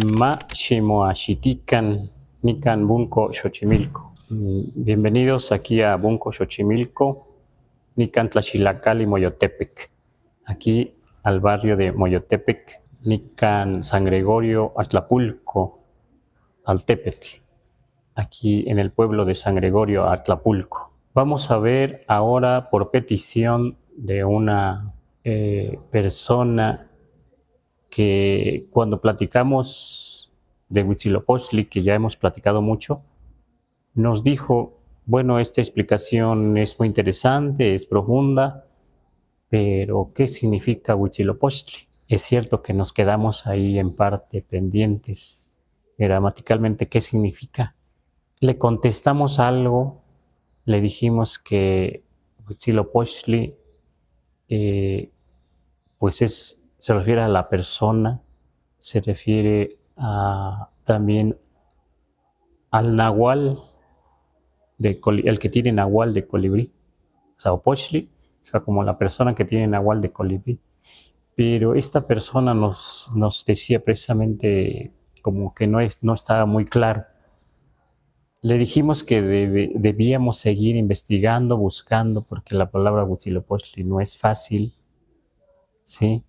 Ma Ximoaxitican Nican Bunco Xochimilco. Bienvenidos aquí a Bunco Xochimilco, Nican Tlaxilacali, Moyotepec. Aquí al barrio de Moyotepec, Nican San Gregorio, Atlapulco, Altepetl. Aquí en el pueblo de San Gregorio, Atlapulco. Vamos a ver ahora por petición de una persona que cuando platicamos de Huitzilopochtli, que ya hemos platicado mucho, nos dijo, bueno, esta explicación es muy interesante, es profunda, pero ¿qué significa Huitzilopochtli? Es cierto que nos quedamos ahí en parte pendientes gramaticalmente, ¿qué significa? Le contestamos algo, le dijimos que Huitzilopochtli pues se refiere a la persona, se refiere también al nahual, el que tiene nahual de colibrí, o sea, Opochtli, o sea, como la persona que tiene nahual de colibrí. Pero esta persona nos decía precisamente como que no estaba muy claro. Le dijimos que debíamos seguir investigando, buscando, porque la palabra Huitzilopochtli no es fácil, ¿sí?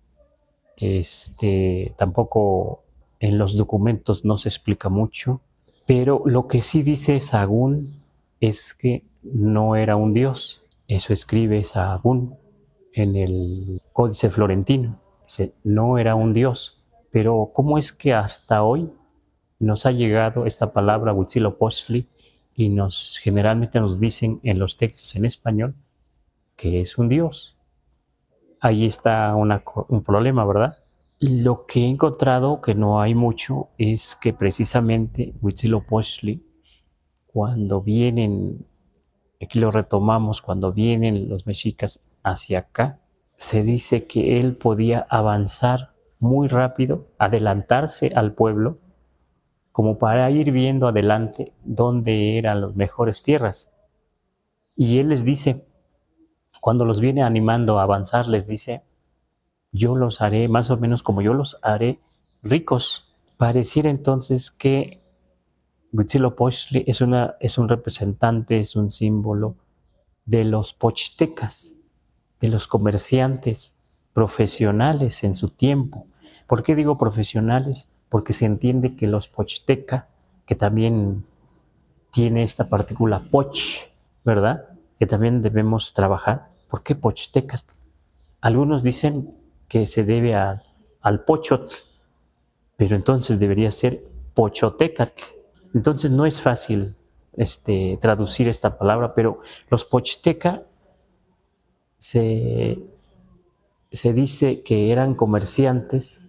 Tampoco en los documentos no se explica mucho, pero lo que sí dice Sahagún es que no era un dios. Eso escribe Sahagún en el Códice Florentino. Dice, no era un dios. Pero ¿cómo es que hasta hoy nos ha llegado esta palabra Huitzilopochtli y generalmente nos dicen en los textos en español que es un dios? Ahí está un problema, ¿verdad? Lo que he encontrado, que no hay mucho, es que precisamente Huitzilopochtli, cuando vienen, aquí lo retomamos, cuando vienen los mexicas hacia acá, se dice que él podía avanzar muy rápido, adelantarse al pueblo, como para ir viendo adelante dónde eran las mejores tierras. Y él les dice, cuando los viene animando a avanzar, les dice, yo los haré más o menos como yo los haré ricos. Pareciera entonces que Huitzilopochtli es un representante, es un símbolo de los pochtecas, de los comerciantes profesionales en su tiempo. ¿Por qué digo profesionales? Porque se entiende que los pochteca, que también tiene esta partícula poch, ¿verdad? Que también debemos trabajar. ¿Por qué pochtecas? Algunos dicen que se debe al pochotl, pero entonces debería ser pochotecatl. Entonces no es fácil traducir esta palabra, pero los pochteca se dice que eran comerciantes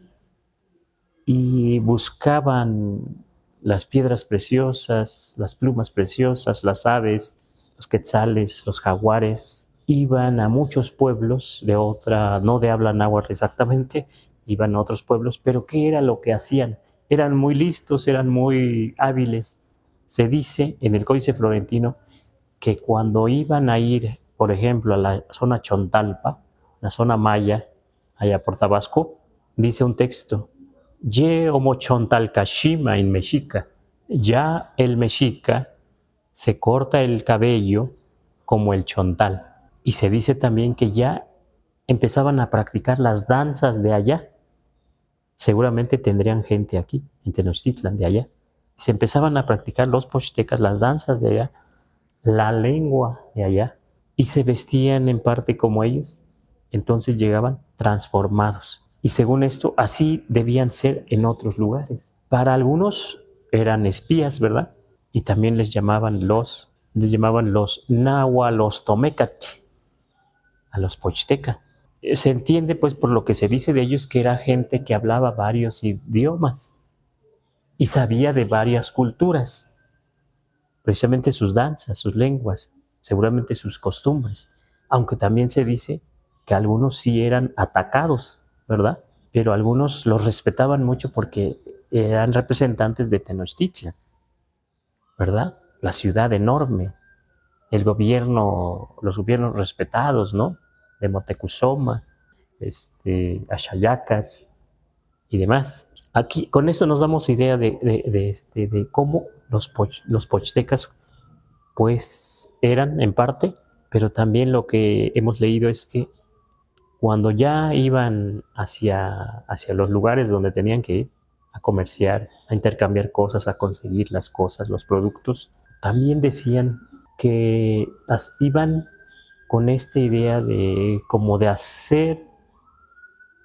y buscaban las piedras preciosas, las plumas preciosas, las aves, los quetzales, los jaguares. Iban a muchos pueblos no de habla náhuatl exactamente, iban a otros pueblos, pero ¿qué era lo que hacían? Eran muy listos, eran muy hábiles. Se dice en el Códice Florentino que cuando iban a ir, por ejemplo, a la zona Chontalpa, la zona maya, allá por Tabasco, dice un texto, Ye homo chontalcashima in mexica, ya el mexica se corta el cabello como el chontal. Y se dice también que ya empezaban a practicar las danzas de allá. Seguramente tendrían gente aquí, en Tenochtitlan, de allá. Se empezaban a practicar los pochtecas, las danzas de allá, la lengua de allá, y se vestían en parte como ellos. Entonces llegaban transformados. Y según esto, así debían ser en otros lugares. Para algunos eran espías, ¿verdad? Y también les llamaban los nahualostomecatl, a los pochtecas. Se entiende pues por lo que se dice de ellos que era gente que hablaba varios idiomas y sabía de varias culturas, precisamente sus danzas, sus lenguas, seguramente sus costumbres, aunque también se dice que algunos sí eran atacados, ¿verdad? Pero algunos los respetaban mucho porque eran representantes de Tenochtitlan, ¿verdad? La ciudad enorme, los gobiernos respetados, ¿no? De Motecuzoma, Axayacas y demás. Aquí, con esto nos damos idea de cómo los pochtecas pues eran en parte, pero también lo que hemos leído es que cuando ya iban hacia los lugares donde tenían que ir, a comerciar, a intercambiar cosas, a conseguir las cosas, los productos, también decían que iban con esta idea de como de hacer,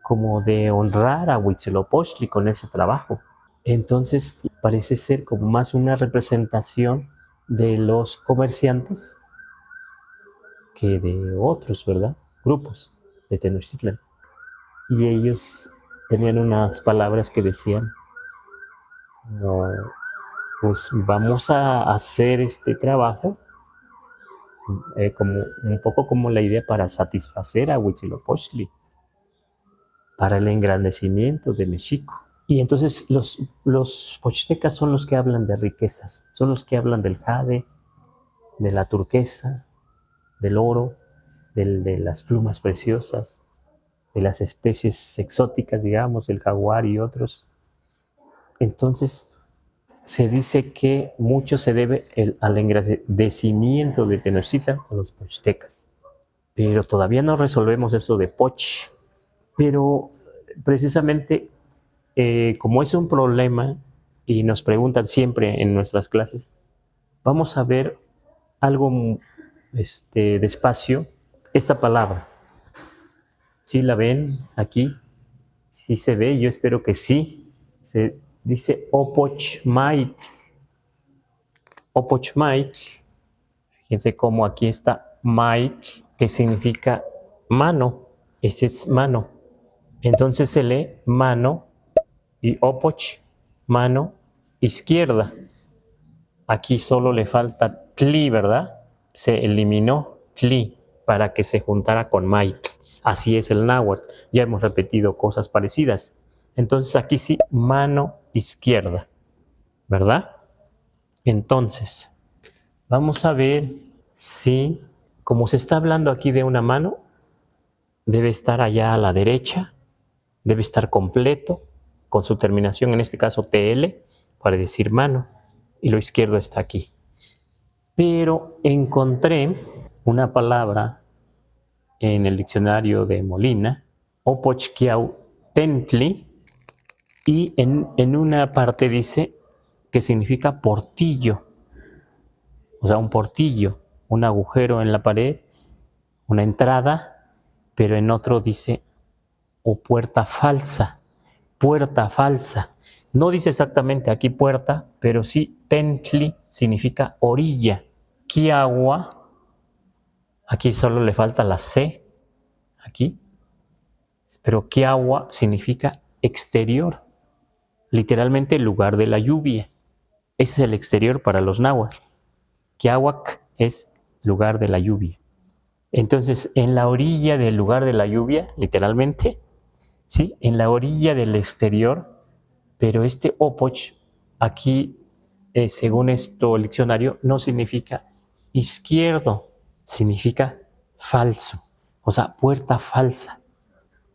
como de honrar a Huitzilopochtli con ese trabajo. Entonces parece ser como más una representación de los comerciantes que de otros, ¿verdad? Grupos de Tenochtitlan. Y ellos tenían unas palabras que decían, como, pues vamos a hacer este trabajo, como un poco como la idea para satisfacer a Huitzilopochtli, para el engrandecimiento de México. Y entonces los pochtecas son los que hablan de riquezas, son los que hablan del jade, de la turquesa, del oro, de las plumas preciosas, de las especies exóticas, digamos, el jaguar y otros. Entonces, se dice que mucho se debe al engrandecimiento de Tenochtitlan a los pochtecas. Pero todavía no resolvemos eso de Poch. Pero precisamente, como es un problema y nos preguntan siempre en nuestras clases, vamos a ver algo despacio, esta palabra. ¿Sí la ven aquí? ¿Sí se ve? Yo espero que sí. Se dice Opochmait. Opochmait. Fíjense cómo aquí está Mait, que significa mano. Ese es mano. Entonces se lee mano y Opoch, mano izquierda. Aquí solo le falta tli, ¿verdad? Se eliminó tli para que se juntara con Mait. Así es el náhuatl. Ya hemos repetido cosas parecidas. Entonces aquí sí, mano izquierda, ¿verdad? Entonces, vamos a ver si, como se está hablando aquí de una mano, debe estar allá a la derecha, debe estar completo, con su terminación, en este caso TL, para decir mano, y lo izquierdo está aquí. Pero encontré una palabra en el diccionario de Molina, Opochquiautentli, y en una parte dice que significa portillo, o sea, un portillo, un agujero en la pared, una entrada, pero en otro dice o puerta falsa, puerta falsa. No dice exactamente aquí puerta, pero sí tentli significa orilla. Kiawa, aquí solo le falta la C, aquí, pero Kiawa significa exterior, literalmente el lugar de la lluvia. Ese es el exterior para los náhuatl. Kiahuac es lugar de la lluvia. Entonces, en la orilla del lugar de la lluvia, literalmente, ¿sí? En la orilla del exterior, pero este opoch, aquí, según esto, el diccionario, no significa izquierdo, significa falso, o sea, puerta falsa,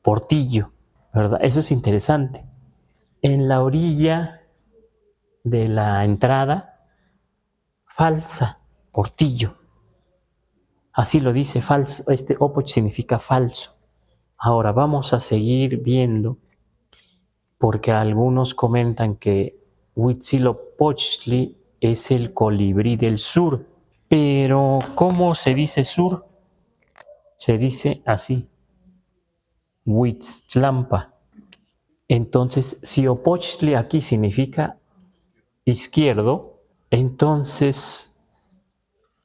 portillo, ¿verdad? Eso es interesante. En la orilla de la entrada, falsa, portillo. Así lo dice falso, este opoch significa falso. Ahora vamos a seguir viendo, porque algunos comentan que Huitzilopochtli es el colibrí del sur. Pero, ¿cómo se dice sur? Se dice así, Huitztlampa. Entonces, si Opochtli aquí significa izquierdo, entonces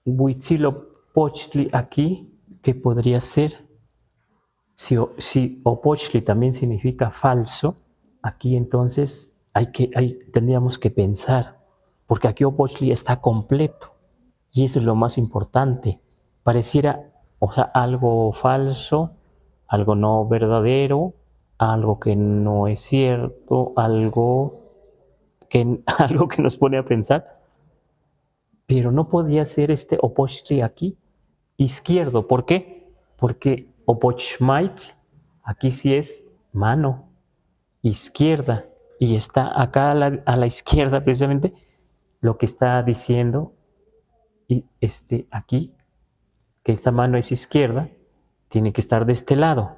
Huitzilopochtli aquí, ¿qué podría ser? Si Opochtli también significa falso, aquí entonces tendríamos que pensar, porque aquí Opochtli está completo, y eso es lo más importante. Pareciera, o sea, algo falso, algo no verdadero, algo que no es cierto, algo que nos pone a pensar, pero no podía ser este Opochtli aquí izquierdo. ¿Por qué? Porque Opochmait aquí sí es mano izquierda. y está acá a la izquierda precisamente lo que está diciendo y aquí, que esta mano es izquierda, tiene que estar de este lado.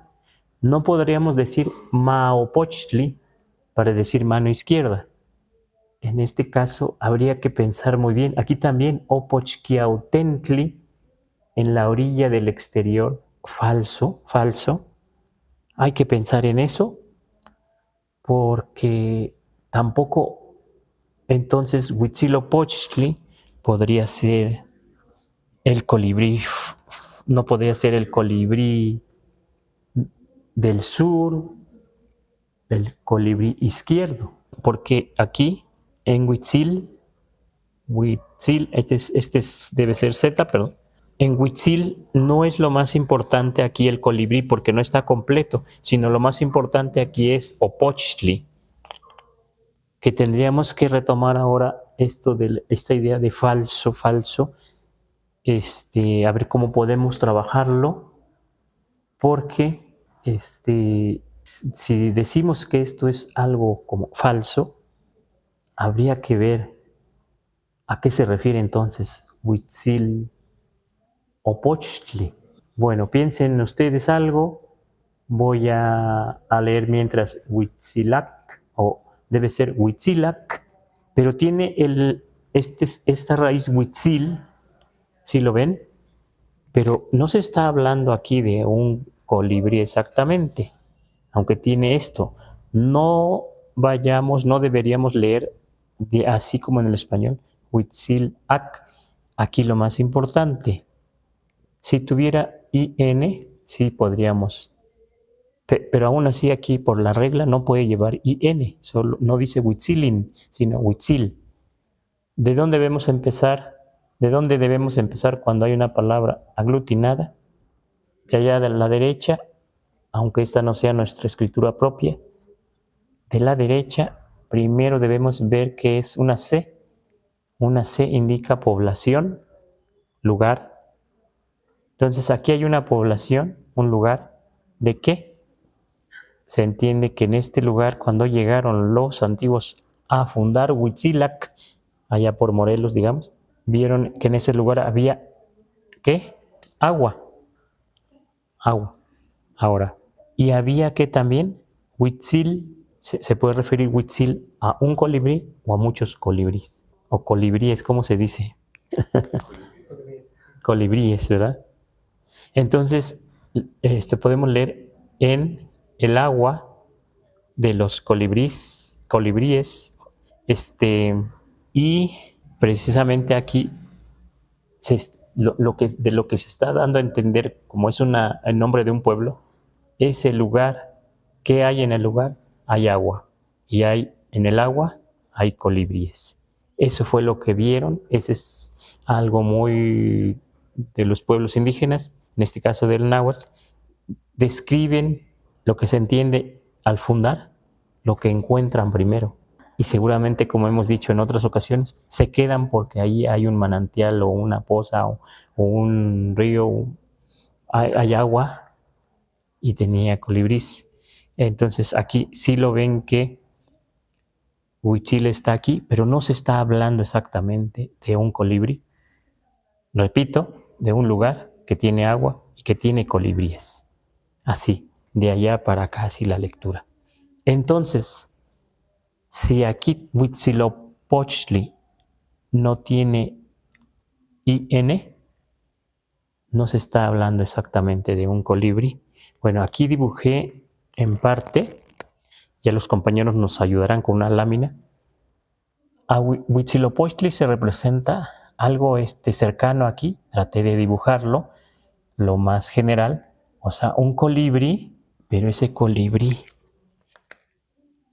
No podríamos decir Maopochtli para decir mano izquierda. En este caso habría que pensar muy bien. Aquí también Opochquiautentli, en la orilla del exterior, falso, falso. Hay que pensar en eso porque tampoco entonces Huitzilopochtli podría ser el colibrí, no podría ser el colibrí del sur, el colibrí izquierdo, porque aquí en Huitzil, debe ser Z, perdón. En Huitzil no es lo más importante aquí el colibrí porque no está completo, sino lo más importante aquí es Opochtli, que tendríamos que retomar ahora esta idea de falso, falso, a ver cómo podemos trabajarlo, porque si decimos que esto es algo como falso, habría que ver a qué se refiere entonces Huitzilopochtli. Bueno, piensen ustedes algo. Voy a leer mientras Huitzilac, o debe ser Huitzilac, pero tiene esta raíz Huitzil, ¿sí lo ven? Pero no se está hablando aquí de un colibrí exactamente, aunque tiene esto. No deberíamos leer así como en el español, Huitzilac. Aquí lo más importante, si tuviera IN, sí podríamos, pero aún así aquí por la regla no puede llevar IN, solo, no dice Huitzilin, sino Huitzil. ¿De dónde debemos empezar? ¿De dónde debemos empezar cuando hay una palabra aglutinada? De allá de la derecha, aunque esta no sea nuestra escritura propia, de la derecha primero debemos ver que es una C. Una C indica población, lugar. Entonces aquí hay una población, un lugar. ¿De qué? Se entiende que en este lugar, cuando llegaron los antiguos a fundar Huitzilac, allá por Morelos, digamos, vieron que en ese lugar había, ¿qué? Agua. Agua. Ahora, y había que también, Huitzil, se puede referir Huitzil a un colibrí o a muchos colibríes. O colibríes, ¿cómo se dice? Colibríes, ¿verdad? Entonces, podemos leer en el agua de los colibríes, y precisamente aquí de lo que se está dando a entender, como es el nombre de un pueblo, es el lugar. ¿Qué hay en el lugar? Hay agua. Y en el agua hay colibríes. Eso fue lo que vieron. Ese es algo muy de los pueblos indígenas, en este caso del náhuatl. Describen lo que se entiende al fundar, lo que encuentran primero. Y seguramente, como hemos dicho en otras ocasiones, se quedan porque ahí hay un manantial o una poza o un río, hay agua y tenía colibrís. Entonces aquí sí lo ven que Huitzil está aquí, pero no se está hablando exactamente de un colibrí. Repito, de un lugar que tiene agua y que tiene colibríes. Así, de allá para acá, así la lectura. Entonces, si aquí Huitzilopochtli no tiene IN, no se está hablando exactamente de un colibrí. Bueno, aquí dibujé en parte, ya los compañeros nos ayudarán con una lámina. A Huitzilopochtli se representa algo cercano aquí, traté de dibujarlo lo más general, o sea, un colibrí, pero ese colibrí,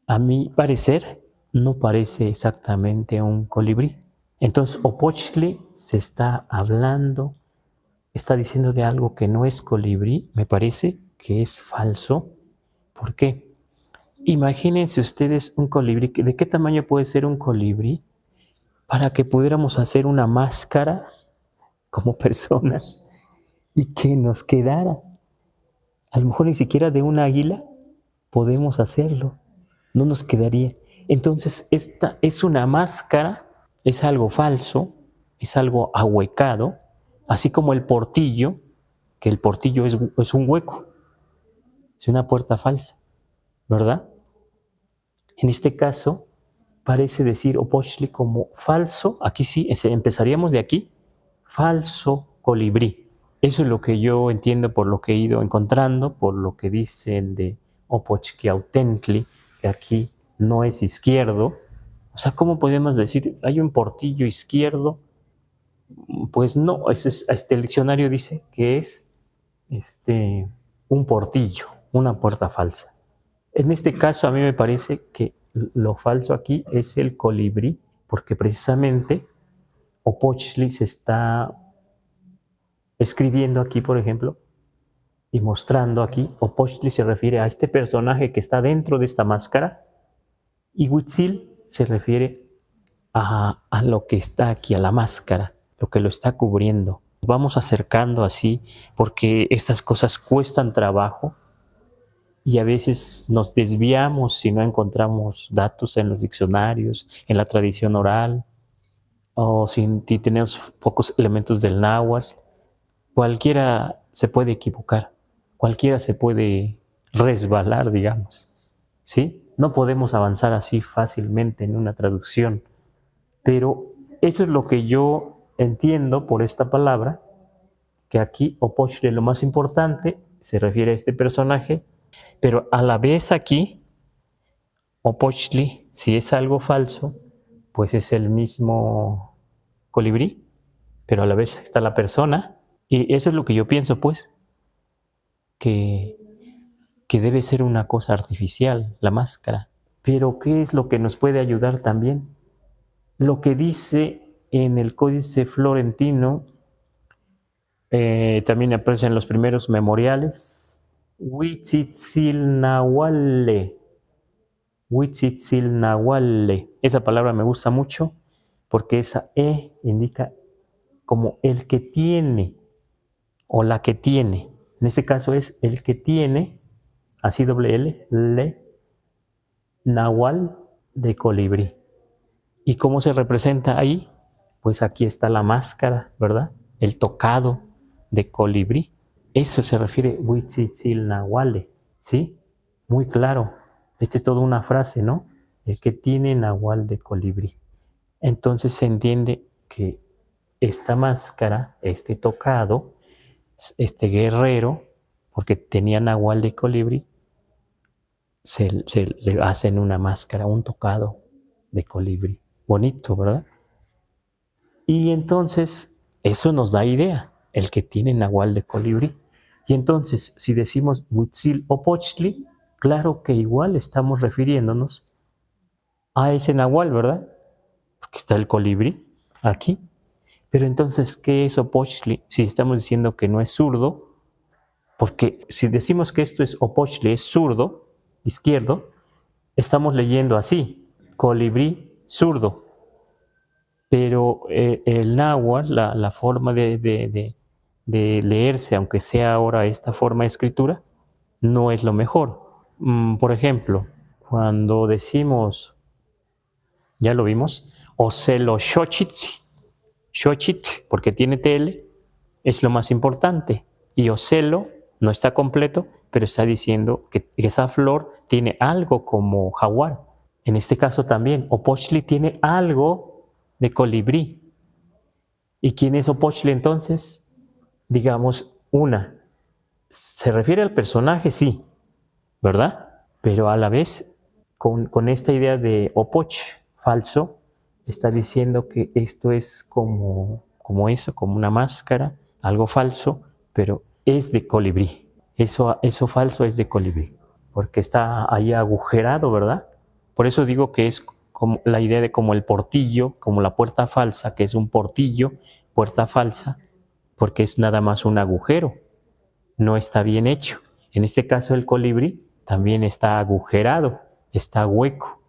a mi parecer, no parece exactamente un colibrí. Entonces, Opochtli se está hablando, está diciendo de algo que no es colibrí, me parece que es falso. ¿Por qué? Imagínense ustedes un colibrí. ¿De qué tamaño puede ser un colibrí? Para que pudiéramos hacer una máscara como personas y que nos quedara. A lo mejor ni siquiera de un águila podemos hacerlo. No nos quedaría. Entonces, esta es una máscara, es algo falso, es algo ahuecado, así como el portillo, que el portillo es un hueco, es una puerta falsa, ¿verdad? En este caso, parece decir Opochtli como falso, aquí sí, empezaríamos de aquí, falso colibrí. Eso es lo que yo entiendo por lo que he ido encontrando, por lo que dicen de Opochquiautentli, que aquí no es izquierdo. O sea, ¿cómo podemos decir, hay un portillo izquierdo? Pues no, el diccionario dice que es un portillo, una puerta falsa. En este caso a mí me parece que lo falso aquí es el colibrí, porque precisamente Opochtli se está escribiendo aquí, por ejemplo, y mostrando aquí, Opochtli se refiere a este personaje que está dentro de esta máscara, y Huitzil se refiere a lo que está aquí, a la máscara, lo que lo está cubriendo. Vamos acercando así, porque estas cosas cuestan trabajo, y a veces nos desviamos si no encontramos datos en los diccionarios, en la tradición oral, o si tenemos pocos elementos del náhuatl. Cualquiera se puede equivocar, cualquiera se puede resbalar, digamos, ¿sí? No podemos avanzar así fácilmente en una traducción, pero eso es lo que yo entiendo por esta palabra, que aquí Opochtli, lo más importante, se refiere a este personaje, pero a la vez aquí, Opochtli, si es algo falso, pues es el mismo colibrí, pero a la vez está la persona, y eso es lo que yo pienso, pues, que, que debe ser una cosa artificial, la máscara. Pero ¿qué es lo que nos puede ayudar también? Lo que dice en el Códice Florentino, también aparece en los primeros memoriales, Huitzitzilnahualle. Huitzitzilnahualle. Esa palabra me gusta mucho porque esa E indica como el que tiene o la que tiene. En este caso es el que tiene, así doble L, nahual de colibrí. ¿Y cómo se representa ahí? Pues aquí está la máscara, ¿verdad? El tocado de colibrí. Eso se refiere Huitzitzilnahualle, ¿sí? Muy claro. Esta es toda una frase, ¿no? El que tiene nahual de colibrí. Entonces se entiende que esta máscara, este tocado, este guerrero, porque tenía nahual de colibrí, se le hacen una máscara, un tocado de colibrí. Bonito, ¿verdad? Y entonces eso nos da idea, el que tiene nahual de colibrí. Y entonces, si decimos Huitzilopochtli, claro que igual estamos refiriéndonos a ese nahual, ¿verdad? Porque está el colibrí aquí. Pero entonces, ¿qué es Opochtli? Si estamos diciendo que no es zurdo, porque si decimos que esto es Opochtli, es zurdo, izquierdo, estamos leyendo así, colibrí zurdo. Pero el náhuatl, la forma de leerse, aunque sea ahora esta forma de escritura, no es lo mejor. Por ejemplo, cuando decimos, ya lo vimos, Oceloxochitl, Xochitl, porque tiene TL, es lo más importante. Y Ocelo no está completo, pero está diciendo que esa flor tiene algo como jaguar. En este caso también, Opochtli tiene algo de colibrí. ¿Y quién es Opochtli entonces? Digamos, una. Se refiere al personaje, sí, ¿verdad? Pero a la vez, con esta idea de Opoch, falso, está diciendo que esto es como eso, como una máscara, algo falso, pero es de colibrí. Eso falso es de colibrí, porque está ahí agujerado, ¿verdad? Por eso digo que es como la idea de como el portillo, como la puerta falsa, que es un portillo, puerta falsa, porque es nada más un agujero, no está bien hecho. En este caso el colibrí también está agujerado, está hueco,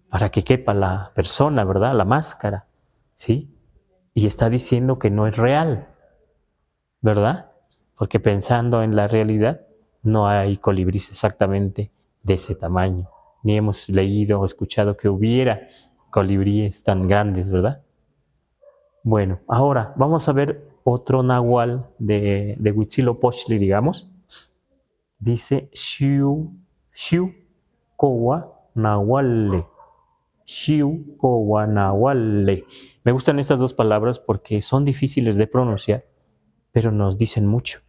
para que quepa la persona, ¿verdad? La máscara, ¿sí? Y está diciendo que no es real, ¿verdad? Porque pensando en la realidad, no hay colibríes exactamente de ese tamaño. ni hemos leído o escuchado que hubiera colibríes tan grandes, ¿verdad? Bueno, ahora vamos a ver otro nahual de Huitzilopochtli, digamos. Dice Xiu, Xiu Kowa Nahuale. Xiu Kowa Nahuale. Me gustan estas dos palabras porque son difíciles de pronunciar, pero nos dicen mucho.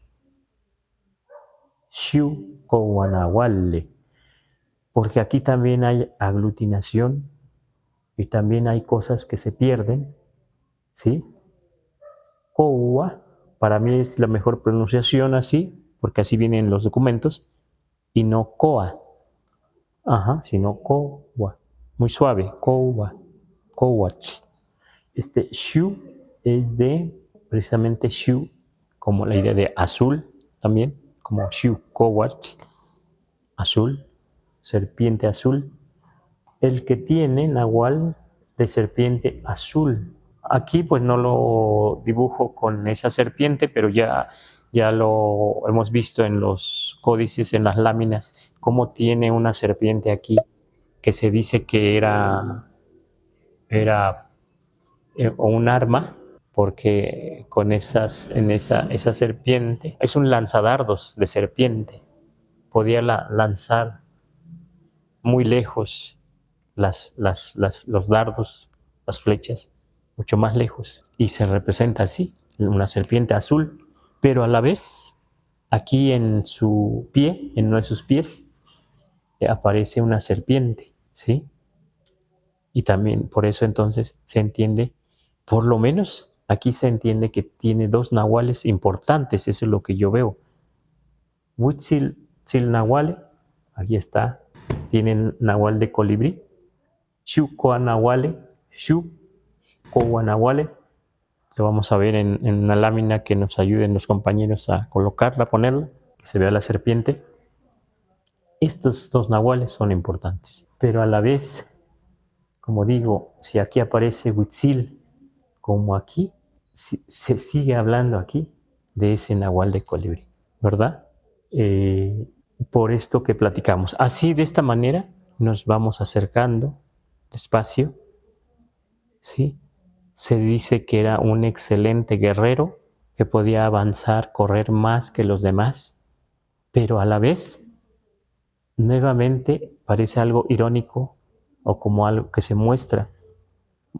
Xiu Kowa Nahuale. Porque aquí también hay aglutinación y también hay cosas que se pierden, ¿sí? Kowa, para mí es la mejor pronunciación así, porque así vienen los documentos, y no Koa, sino Kowa, muy suave, Kowa, Kowach. Shu es de, precisamente Shu, como la idea de azul también, como Shu Kowach, azul, serpiente azul. El que tiene nahual de serpiente azul. Aquí pues no lo dibujo con esa serpiente, pero ya lo hemos visto en los códices, en las láminas, cómo tiene una serpiente aquí que se dice que era un arma, porque con esa serpiente, es un lanzadardos de serpiente, podía lanzar muy lejos los dardos, las flechas, mucho más lejos. Y se representa así, una serpiente azul, pero a la vez, aquí en su pie, en uno de sus pies, aparece una serpiente, ¿sí? Y también por eso entonces se entiende, por lo menos aquí se entiende que tiene dos nahuales importantes, eso es lo que yo veo. Huitzilnahuale, aquí está, tienen nahual de colibrí. Xucoanahuale, Xucoanahuale, lo vamos a ver en una lámina que nos ayuden los compañeros a colocarla, a ponerla, que se vea la serpiente. Estos dos nahuales son importantes, pero a la vez, como digo, si aquí aparece Huitzil, como aquí, se sigue hablando aquí de ese nahual de colibrí, ¿verdad? Por esto que platicamos. Así, de esta manera, nos vamos acercando despacio, ¿sí? Se dice que era un excelente guerrero, que podía avanzar, correr más que los demás, pero a la vez, nuevamente, parece algo irónico o como algo que se muestra,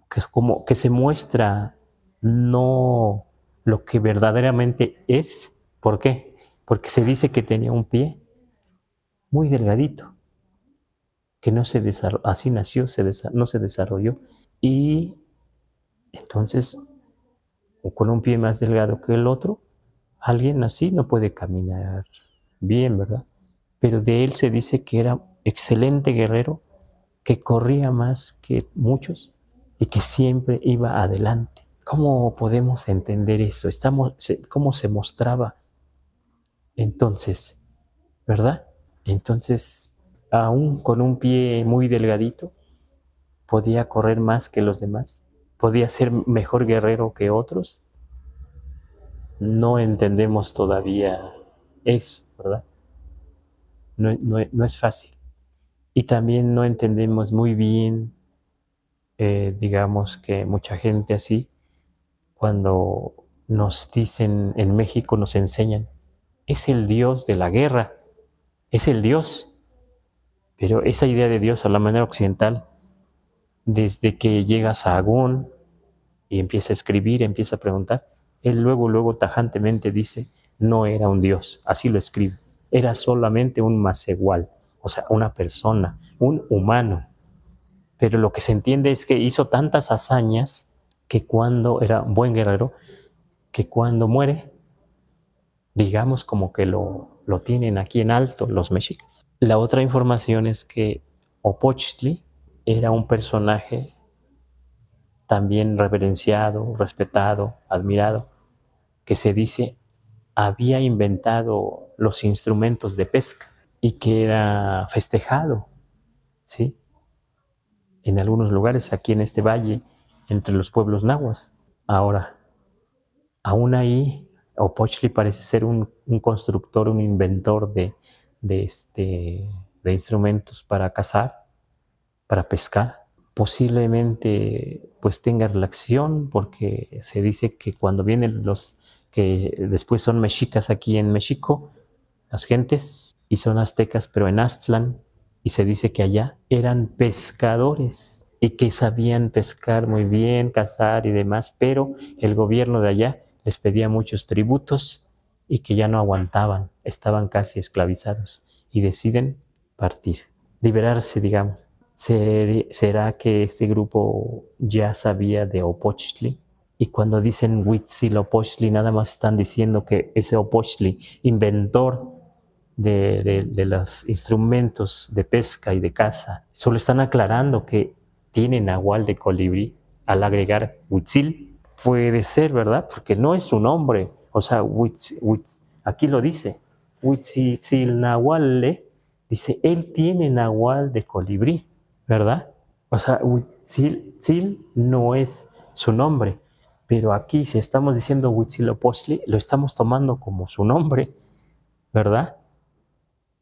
que es como que se muestra no lo que verdaderamente es. ¿Por qué? Porque se dice que tenía un pie muy delgadito, que no se desarrolló, así nació, no se desarrolló, y entonces, o con un pie más delgado que el otro, alguien así no puede caminar bien, ¿verdad? Pero de él se dice que era excelente guerrero, que corría más que muchos y que siempre iba adelante. ¿Cómo podemos entender eso? ¿Cómo se mostraba entonces, verdad? Entonces, aún con un pie muy delgadito, podía correr más que los demás, podía ser mejor guerrero que otros. No entendemos todavía eso, ¿verdad? No es fácil. Y también no entendemos muy bien, digamos que mucha gente así, cuando nos dicen en México, nos enseñan, es el Dios de la guerra, es el Dios. Pero esa idea de Dios a la manera occidental, desde que llega Sahagún y empieza a escribir, empieza a preguntar, él luego tajantemente dice, no era un Dios, así lo escribe, era solamente un masehual, o sea, una persona, un humano. Pero lo que se entiende es que hizo tantas hazañas que cuando era un buen guerrero, que cuando muere, digamos como que lo tienen aquí en alto los mexicas. La otra información es que Opochtli era un personaje también reverenciado, respetado, admirado, que se dice había inventado los instrumentos de pesca y que era festejado, ¿sí? En algunos lugares aquí en este valle, entre los pueblos nahuas. Ahora, aún ahí, Opochtli parece ser un constructor, un inventor de instrumentos para cazar, para pescar. Posiblemente pues tenga relación porque se dice que cuando vienen los que después son mexicas aquí en México, las gentes, y son aztecas, pero en Aztlán, y se dice que allá eran pescadores y que sabían pescar muy bien, cazar y demás, pero el gobierno de allá les pedía muchos tributos y que ya no aguantaban, estaban casi esclavizados y deciden partir, liberarse, digamos. ¿Será que este grupo ya sabía de Opochtli? Y cuando dicen Huitzilopochtli, nada más están diciendo que ese Opochtli, inventor de los instrumentos de pesca y de caza, solo están aclarando que tiene nahual de colibrí al agregar Huitzil. Puede ser, ¿verdad? Porque no es su nombre. O sea, aquí lo dice, Huitzilnahualle, dice, él tiene nahual de colibrí, ¿verdad? O sea, Huitzil no es su nombre, pero aquí si estamos diciendo Huitzilopochtli, lo estamos tomando como su nombre, ¿verdad?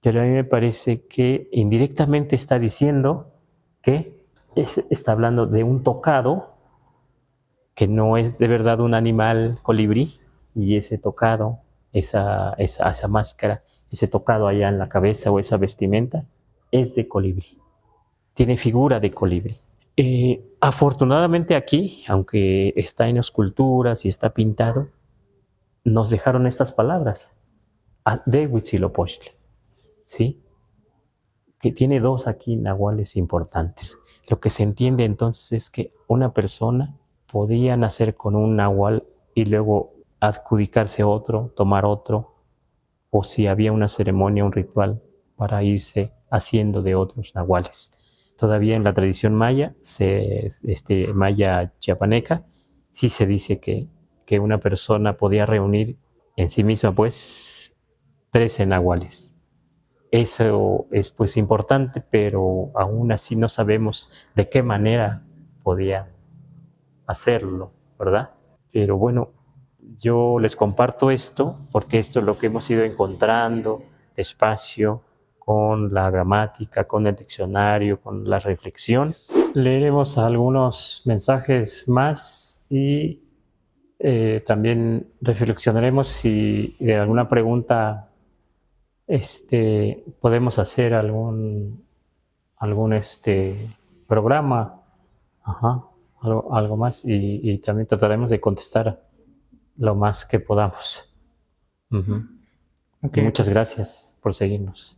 Pero a mí me parece que indirectamente está diciendo que está hablando de un tocado que no es de verdad un animal colibrí, y ese tocado, esa máscara, ese tocado allá en la cabeza o esa vestimenta es de colibrí, tiene figura de colibrí. Afortunadamente aquí, aunque está en esculturas y está pintado, nos dejaron estas palabras de Huitzilopochtli, ¿sí? Que tiene dos aquí nahuales importantes. Lo que se entiende entonces es que una persona podía nacer con un nahual y luego adjudicarse otro, tomar otro, o si había una ceremonia, un ritual para irse haciendo de otros nahuales. Todavía en la tradición maya, maya chiapaneca, sí se dice que una persona podía reunir en sí misma pues 13 nahuales. Eso es pues importante, pero aún así no sabemos de qué manera podía hacerlo, ¿verdad? Pero bueno, yo les comparto esto porque esto es lo que hemos ido encontrando despacio con la gramática, con el diccionario, con la reflexión. Leeremos algunos mensajes más y también reflexionaremos si de alguna pregunta podemos hacer algún programa, ajá, algo más, y también trataremos de contestar lo más que podamos. Uh-huh. Ok, Y muchas gracias por seguirnos.